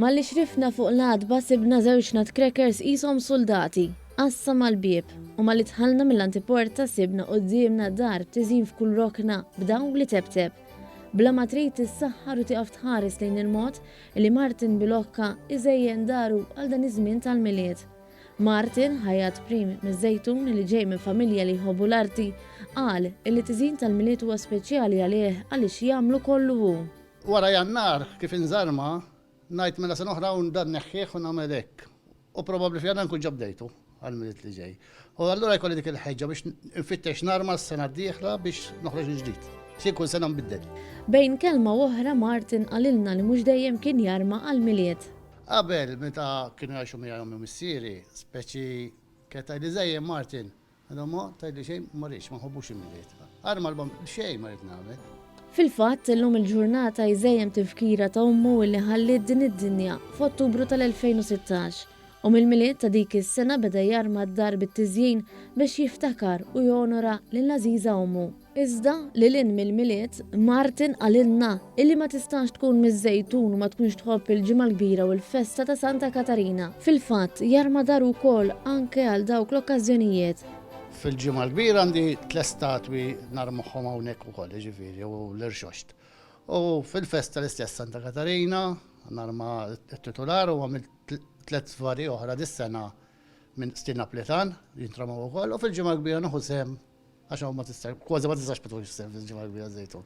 Malli xrifna fuq l-adba sibna żewġ nutcrackers qishom soldati, qassa mal-bieb, u malli tħallna mill-antiporta sibna qudiemna dar tiżin f'kull rokna b'dawn li tebteb. Bla ma trid tissaħħar u tieqaf tħares lejn il-mod li Martin Bilokka iżejjen daru għal dan iż-żmien tal-miliet. Martin, ħajat prim miż-żejtun li ġej minn familja li jħobbu l-arti, qal li tiżin tal-miliet huwa speċjali għalih għaliex jagħmlu kollu hu. Wara Jannar kif inżarma, ngħid mela sena oħra u dan neħħieħ u nagħmel hekk. U probabbli f'Jannar nkun ġabdejtu għall-miliet li ġej. U allura jkolli dik il-ħeġġa biex nfittex narma s-sena d-dieħla biex noħroġ ġdid. Xi kull sena nbiddel. Bejn kelma oħra Martin qalilna li mhux dejjem kien jarma għall-miliet. Qabel meta kienu jgħixu miegħi missieri, speċi kien tgħidli żejjem Martin, għadhom tgħidli xejn ma rridx ma nħobbux il-miliet. Arma l-bom xejn ma rid nagħmel. Fil-fatt illum il-ġurnata jżejjem tifkira ta' ummu li ħalliet din id-dinja f'Ottubru tal-2016. U mill-miliet ta' dik is-sena beda jarma d-dar bit-tiżjin biex jiftakar u jonora lill-Aziza ummu. Iżda lilin mill-miliet, Martin qalilna illi ma tistax tkun miż-żejtun u ma tkunx tħobb il-ġimgħa l-kbira u l-festa ta' Santa Katarina. Fil-fatt jarma dar ukoll anke għal dawk l-okkażjonijiet. Fil-ġimgħa l-kbira għandi tliet statwi narmuħhom hawnhekk ukoll, ġifieri u l-irxoxt. U fil-festa l-istess Santa Katarina narma t-titular u għamilt tliet vari oħra dis-sena minn Stil Napletan jintramaw ukoll u fil-ġimgħa l-kbira naħu sehem għax ma tistax kważi ma tistax ma tkunx sehem fil-ġimgħa l-kbira żejtun.